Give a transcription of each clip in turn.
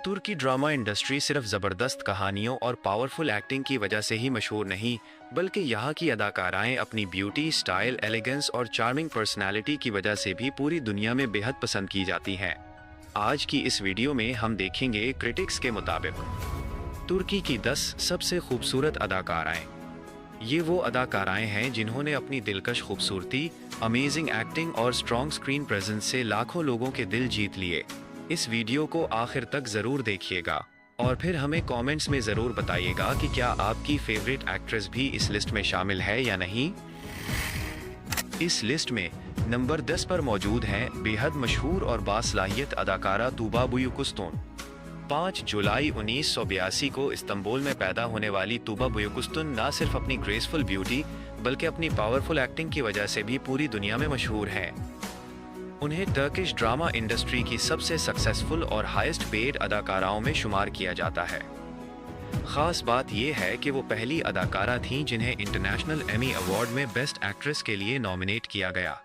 तुर्की drama industry सिर्फ ज़बरदस्त कहानियों और पावरफुल एक्टिंग की वजह से ही मशहूर नहीं, बल्कि यहाँ की अदाकाराएं अपनी ब्यूटी, स्टाइल, एलिगेंस और चार्मिंग पर्सनालिटी की वजह से भी पूरी दुनिया में बेहद पसंद की जाती हैं। आज की इस वीडियो में हम देखेंगे क्रिटिक्स के मुताबिक तुर्की की 10 सबसे खूबसूरत अदाकाराएं। ये वो अदाकाराएं हैं जिन्होंने अपनी दिलकश खूबसूरती, अमेजिंग एक्टिंग और स्ट्रॉन्ग स्क्रीन प्रेजेंस से लाखों लोगों के दिल जीत लिए। इस वीडियो को आखिर तक ज़रूर देखिएगा और फिर हमें कमेंट्स में ज़रूर बताइएगा कि क्या आपकी फेवरेट एक्ट्रेस भी इस लिस्ट में शामिल है या नहीं। इस लिस्ट में नंबर 10 पर मौजूद हैं बेहद मशहूर और बासलाहियत अदाकारा तुबा बुयुकुस्तुन। 5 जुलाई 1982 को इस्तांबुल में पैदा होने वाली तुबा बुयुकुस्तुन न सिर्फ अपनी ग्रेसफुल ब्यूटी बल्कि अपनी पावरफुल एक्टिंग की वजह से भी पूरी दुनिया में मशहूर हैं। उन्हें टर्किश ड्रामा इंडस्ट्री की सबसे सक्सेसफुल और हाईएस्ट पेड अदाकाराओं में शुमार किया जाता है। खास बात यह है कि वो पहली अदाकारा थीं जिन्हें इंटरनेशनल एमी अवार्ड में बेस्ट एक्ट्रेस के लिए नॉमिनेट किया गया।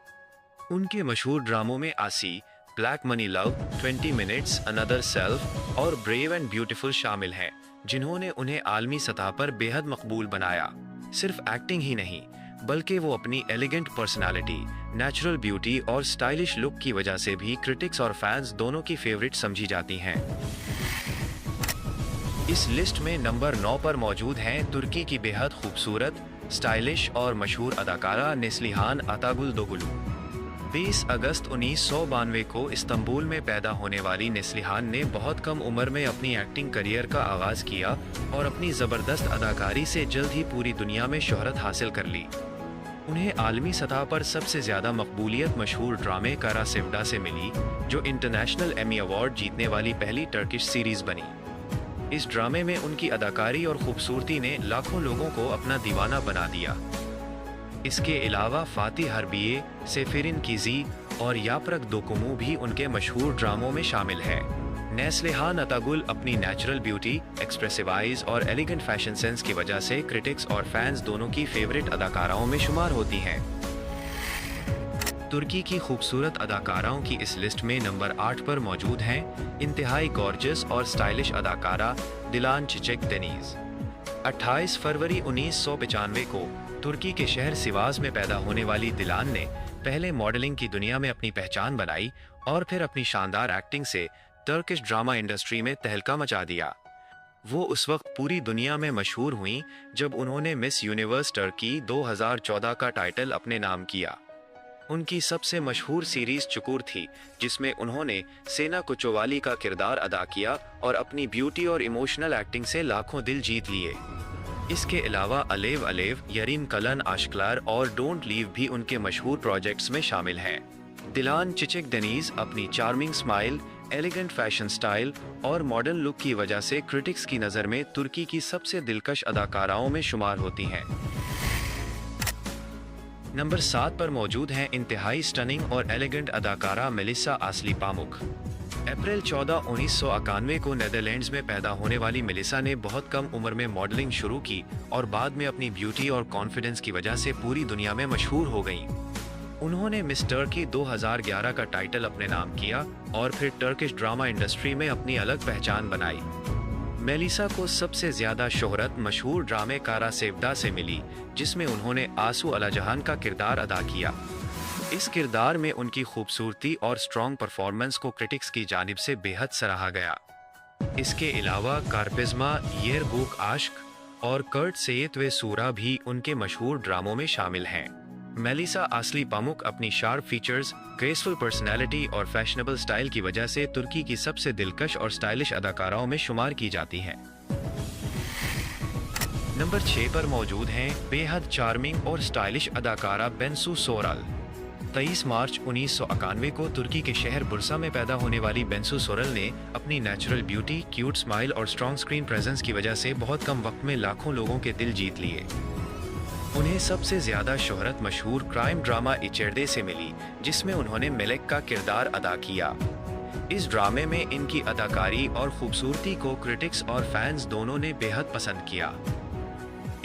उनके मशहूर ड्रामों में आसी, black money love, 20 minutes, another self और ब्रेव एंड ब्यूटीफुल शामिल हैं, जिन्होंने उन्हें आलमी सतह पर बेहद मकबूल बनाया। सिर्फ एक्टिंग ही नहीं बल्कि वो अपनी एलिगेंट पर्सनालिटी, नेचुरल ब्यूटी और स्टाइलिश लुक की वजह से भी क्रिटिक्स और फैंस दोनों की फेवरेट समझी जाती हैं। इस लिस्ट में नंबर 9 पर मौजूद हैं तुर्की की बेहद खूबसूरत, स्टाइलिश और मशहूर अदाकारा नेस्लिहान अतागुलदोगलू। 20 अगस्त 1992 को इस्तांबुल में पैदा होने वाली नेस्लिहान ने बहुत कम उम्र में अपनी एक्टिंग करियर का आगाज किया और अपनी ज़बरदस्त अदाकारी से जल्द ही पूरी दुनिया में शोहरत हासिल कर ली। उन्हें आलमी सतह पर सबसे ज़्यादा मकबूलियत मशहूर ड्रामे कारा सेवडा से मिली, जो इंटरनेशनल एमी अवार्ड जीतने वाली पहली टर्किश सीरीज़ बनी। इस ड्रामे में उनकी अदाकारी और खूबसूरती ने लाखों लोगों को अपना दीवाना बना दिया। इसके अलावा फातिह हरबिये, सेफिरिन कीजी और यापरक दोकुमू भी उनके मशहूर ड्रामों में शामिल है। नेस्लिहान अतागुल अपनी नेचुरल ब्यूटी, एक्सप्रेसिव आइज और एलिगेंट फैशन सेंस की वजह से क्रिटिक्स और फैंस दोनों की फेवरेट अदाकाराओं में शुमार होती हैं। तुर्की की खूबसूरत अदाकाराओं की इस लिस्ट में नंबर 8 पर मौजूद हैं इंतहाई गॉर्जियस और स्टाइलिश अदाकारा दिलान चिचेक डेनिज। 28 फरवरी 1995 को तुर्की के शहर सिवाज में पैदा होने वाली दिलान ने पहले मॉडलिंग की दुनिया में अपनी पहचान बनाई और फिर अपनी शानदार एक्टिंग से टर्किश ड्रामा इंडस्ट्री में तहलका मचा दिया। वो उस वक्त पूरी दुनिया में मशहूर हुईं जब उन्होंने मिस यूनिवर्स टर्की 2014 का टाइटल अपने नाम किया। उनकी सबसे मशहूर सीरीज चुकुर थी, जिसमें उन्होंने सेना कुचोवाली का किरदार अदा किया और अपनी ब्यूटी और इमोशनल एक्टिंग से लाखों दिल जीत लिए। इसके अलावा अलेव अलेव, यरीन कलन आश्कलार और डोंट लीव भी उनके मशहूर प्रोजेक्ट्स में शामिल हैं। दिलान चिचेक डेनिज अपनी charming smile, elegant fashion style और मॉडर्न लुक की वजह से क्रिटिक्स की नज़र में तुर्की की सबसे दिलकश अदाकाराओं में शुमार होती हैं। नंबर 7 पर मौजूद हैं इंतहाई स्टनिंग और एलिगेंट अदाकारा मेलिसा आसली पामुक। अप्रैल 14, 1991 को नेदरलैंड्स में पैदा होने वाली मेलिसा ने बहुत कम उम्र में मॉडलिंग शुरू की और बाद में अपनी ब्यूटी और कॉन्फिडेंस की वजह से पूरी दुनिया में मशहूर हो गईं। उन्होंने मिस टर्की 2011 का टाइटल अपने नाम किया और फिर टर्किश ड्रामा इंडस्ट्री में अपनी अलग पहचान बनाई। मेलिसा को सबसे ज़्यादा शोहरत मशहूर ड्रामे कारा सेवडा से मिली, जिसमें उन्होंने आंसू अलाजहान का किरदार अदा किया। इस किरदार में उनकी खूबसूरती और स्ट्रॉन्ग परफॉर्मेंस को क्रिटिक्स की जानिब से बेहद सराहा गया। इसके अलावा कारपेज़मा, येरगुक आश्क और कर्ट सेयत वे सूरा भी उनके मशहूर ड्रामों में शामिल हैं। मेलिसा आसली पामुक अपनी शार्प फीचर्स, ग्रेसफुल पर्सनैलिटी और फैशनेबल स्टाइल की वजह से तुर्की की सबसे दिलकश और स्टाइलिश अदाकाराओं में शुमार की जाती हैं। नंबर 6 पर मौजूद हैं बेहद चार्मिंग और स्टाइलिश अदाकारा बेंसू सोरल। 23 मार्च 1991 को तुर्की के शहर बुर्सा में पैदा होने वाली बेंसू सोरल ने अपनी नेचुरल ब्यूटी, क्यूट स्माइल और स्ट्रॉन्ग स्क्रीन प्रेजेंस की वजह से बहुत कम वक्त में लाखों लोगों के दिल जीत लिए। उन्हें सबसे ज़्यादा शोहरत मशहूर क्राइम ड्रामा इचेर्डे से मिली, जिसमें उन्होंने मेलेक का किरदार अदा किया। इस ड्रामे में इनकी अदाकारी और खूबसूरती को क्रिटिक्स और फैंस दोनों ने बेहद पसंद किया।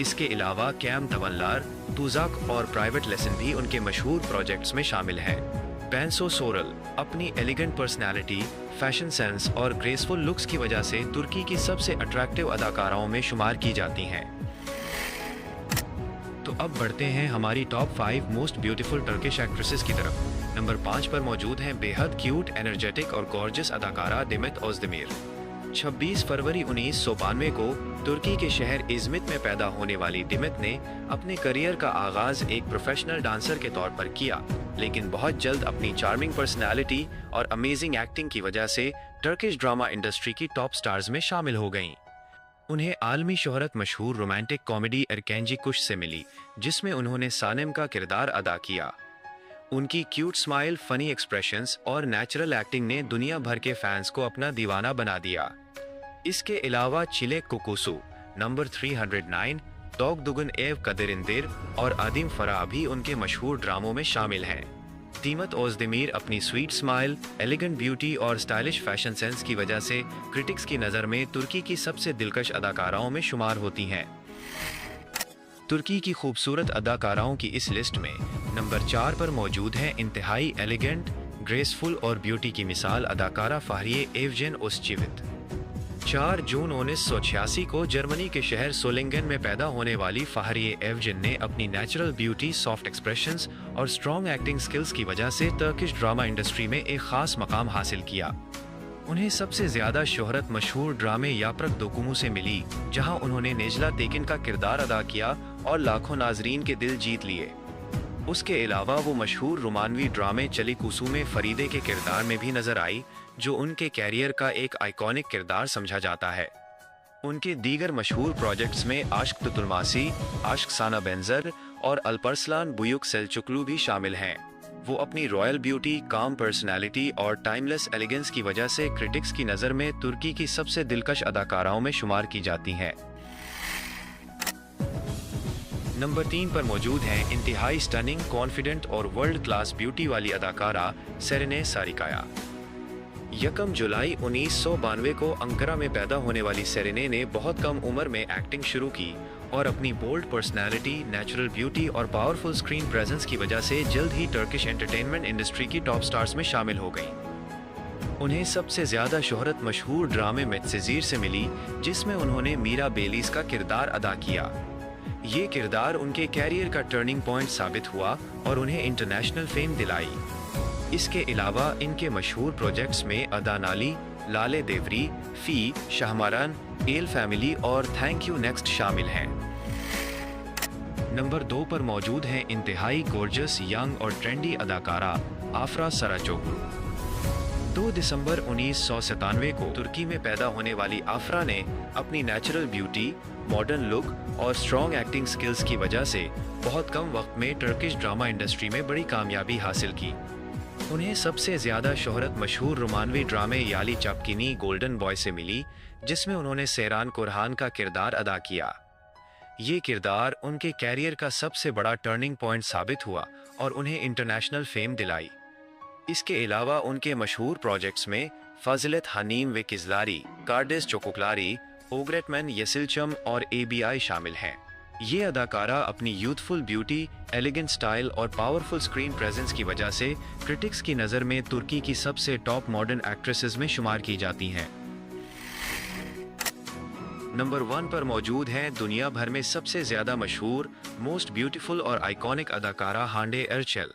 इसके अलावा कैम तवल्लार, तुजाक और प्राइवेट लेसन भी उनके मशहूर प्रोजेक्ट्स में शामिल हैं। बेंसो सोरल अपनी एलिगेंट पर्सनैलिटी, फैशन सेंस और ग्रेसफुल लुक्स की वजह से तुर्की की सबसे अट्रैक्टिव अदाकाराओं में शुमार की जाती हैं। तो अब बढ़ते हैं हमारी top 5 most beautiful Turkish actresses की तरफ। नंबर 5 पर मौजूद हैं बेहद क्यूट, एनर्जेटिक और गॉर्जियस अदाकारा डेमेट ओज़देमिर। 26 फरवरी 1992 को तुर्की के शहर इज़मित में पैदा होने वाली डेमेट ने अपने करियर का आगाज एक प्रोफेशनल डांसर के तौर पर किया, लेकिन बहुत जल्द अपनी चार्मिंग पर्सनालिटी और अमेजिंग एक्टिंग की वजह से टर्किश ड्रामा इंडस्ट्री की टॉप स्टार्स में शामिल हो गईं। उन्हें आलमी शोहरत मशहूर रोमांटिक कॉमेडी एरकेंजी कुश से मिली, जिसमें उन्होंने सानिम का किरदार अदा किया। उनकी क्यूट स्माइल, फनी एक्सप्रेशंस और नेचुरल एक्टिंग ने दुनिया भर के फैंस को अपना दीवाना बना दिया। इसके अलावा चिलेक कुकुसु, नंबर 309, टॉक दुगन एव कदरिंदिर और आदिम फराह भी उनके मशहूर ड्रामों में शामिल हैं। डेमेट ओज़देमिर अपनी स्वीट स्माइल, एलिगेंट ब्यूटी और स्टाइलिश फैशन सेंस की वजह से क्रिटिक्स की नज़र में तुर्की की सबसे दिलकश अदाकाराओं में शुमार होती हैं। तुर्की की खूबसूरत अदाकाराओं की इस लिस्ट में नंबर 4 पर मौजूद हैं इंतहाई एलिगेंट, ग्रेसफुल और ब्यूटी की मिसाल अदाकारा फाहरिये एवजेन ओस्चीविट। 4 जून 1986 को जर्मनी के शहर सोलिंगन में पैदा होने वाली फाहरिये एवजेन ने अपनी नेचुरल ब्यूटी, सॉफ्ट एक्सप्रेशंस और स्ट्रॉन्ग एक्टिंग स्किल्स की वजह से टर्किश ड्रामा इंडस्ट्री में एक खास मकाम हासिल किया। उन्हें सबसे ज्यादा शोहरत मशहूर ड्रामे याप्रक दोकुमू से मिली, जहां उन्होंने नेजला तेकिन का किरदार अदा किया और लाखों नाजरीन के दिल जीत लिए। उसके अलावा वो मशहूर रोमानवी ड्रामे चली कुसू में फरीदे के किरदार में भी नजर आई, जो उनके कैरियर का एक आइकॉनिक किरदार समझा जाता है। उनके दीगर मशहूर प्रोजेक्ट्स में आश्क तुतुलमासी, आश्क साना बेंजर और अल्परसलान बुयुक सेलचुकलू भी शामिल हैं। वो अपनी रॉयल ब्यूटी, काम पर्सनैलिटी और टाइमलेस एलिगेंस की वजह से क्रिटिक्स की नज़र में तुर्की की सबसे दिलकश अदाकाराओं में शुमार की जाती हैं। नंबर 3 पर मौजूद हैं इंतहाई स्टनिंग, कॉन्फिडेंट और वर्ल्ड क्लास ब्यूटी वाली अदाकारा सेरेने सारिकाया। 1 जुलाई 1992 को अंकारा में पैदा होने वाली सेरेने ने बहुत कम उम्र में एक्टिंग शुरू की और अपनी बोल्ड पर्सनैलिटी, नेचुरल ब्यूटी और पावरफुल स्क्रीन प्रेजेंस की वजह से जल्द ही टर्किश एंटरटेनमेंट इंडस्ट्री की टॉप स्टार्स में शामिल हो गईं। उन्हें सबसे ज्यादा शोहरत मशहूर ड्रामे मेटसेजीर से मिली, जिसमें उन्होंने मीरा बेलीज का किरदार अदा किया। ये किरदार उनके कैरियर का टर्निंग पॉइंट साबित हुआ और उन्हें इंटरनेशनल फेम दिलाई। इसके अलावा इनके मशहूर प्रोजेक्ट्स में अदानाली, लाले देवरी, फी, शाहमारान, एल फैमिली और थैंक यू नेक्स्ट शामिल हैं। नंबर 2 पर मौजूद हैं इंतहाई गॉर्जियस, यंग और ट्रेंडी अदाकारा आफ्रा सराचोगलू। 2 दिसंबर 1997 को तुर्की में पैदा होने वाली आफ्रा ने अपनी नेचुरल ब्यूटी, मॉडर्न लुक और स्ट्रॉन्ग एक्टिंग स्किल्स की वजह से बहुत कम वक्त में टर्किश ड्रामा इंडस्ट्री में बड़ी कामयाबी हासिल की। उन्हें सबसे ज्यादा शोहरत मशहूर रोमानवी ड्रामे याली चापकिनी गोल्डन बॉय से मिली, जिसमें उन्होंने सेरान कोरहान का किरदार अदा किया। ये किरदार उनके कैरियर का सबसे बड़ा टर्निंग पॉइंट साबित हुआ और उन्हें इंटरनेशनल फेम दिलाई। इसके अलावा उनके मशहूर प्रोजेक्ट्स में फाजिलत हनीम वे किजलारी, कार्डिस चोकोक्लारी, ओग्रेटमैन येसिलचम और एबीआई शामिल हैं। ये अदाकारा अपनी यूथफुल ब्यूटी, एलिगेंट स्टाइल और पावरफुल स्क्रीन प्रेजेंस की वजह से क्रिटिक्स की नज़र में तुर्की की सबसे टॉप मॉडर्न एक्ट्रेसेस में शुमार की जाती हैं। नंबर 1 पर मौजूद हैं दुनिया भर में सबसे ज्यादा मशहूर, मोस्ट ब्यूटीफुल और आइकॉनिक अदाकारा हांडे एरचल।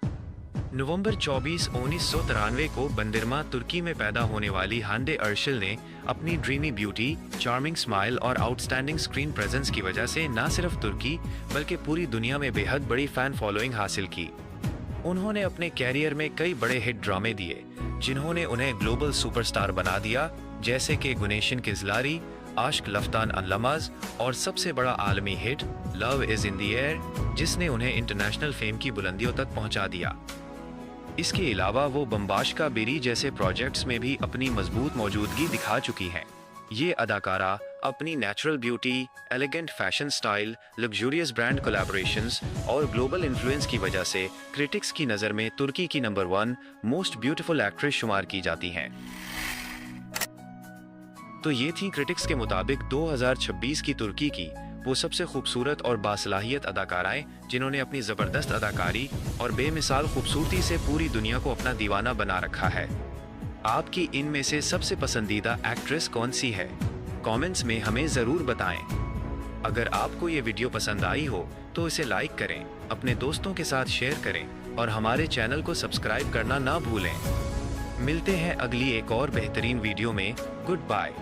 नवंबर 24, 1993 को बंदिरमा, तुर्की में पैदा होने वाली हांडे एरचल ने अपनी ड्रीमी ब्यूटी, चार्मिंग स्माइल और आउटस्टैंडिंग स्क्रीन प्रेजेंस की वजह से न सिर्फ तुर्की बल्कि पूरी दुनिया में बेहद बड़ी फैन फॉलोइंग हासिल की। उन्होंने अपने कैरियर में कई बड़े हिट ड्रामे दिए, जिन्होंने उन्हें ग्लोबल सुपरस्टार बना दिया, जैसे कि गुनेशन किजलारी, आश्क लफ्तान अनलमाज और सबसे बड़ा आलमी hit love is in the air, जिसने उन्हें इंटरनेशनल फेम की बुलंदियों तक पहुंचा दिया। इसके अलावा वो बम्बाश्का बेरी जैसे प्रोजेक्ट्स में भी अपनी मजबूत मौजूदगी दिखा चुकी हैं। ये अदाकारा अपनी natural beauty, elegant fashion style, luxurious brand collaborations और ग्लोबल इन्फ्लुएंस की वजह से क्रिटिक्स की नज़र में तुर्की की नंबर 1 मोस्ट ब्यूटीफुल एक्ट्रेस शुमार की जाती हैं। तो ये थी क्रिटिक्स के मुताबिक 2026 की तुर्की की वो सबसे खूबसूरत और बासलाहियत अदाकाराएं जिन्होंने अपनी ज़बरदस्त अदाकारी और बेमिसाल खूबसूरती से पूरी दुनिया को अपना दीवाना बना रखा है। आपकी इनमें से सबसे पसंदीदा एक्ट्रेस कौन सी है? कमेंट्स में हमें ज़रूर बताएं। अगर आपको ये वीडियो पसंद आई हो तो इसे लाइक करें, अपने दोस्तों के साथ शेयर करें और हमारे चैनल को सब्सक्राइब करना ना भूलें। मिलते हैं अगली एक और बेहतरीन वीडियो में। Good bye.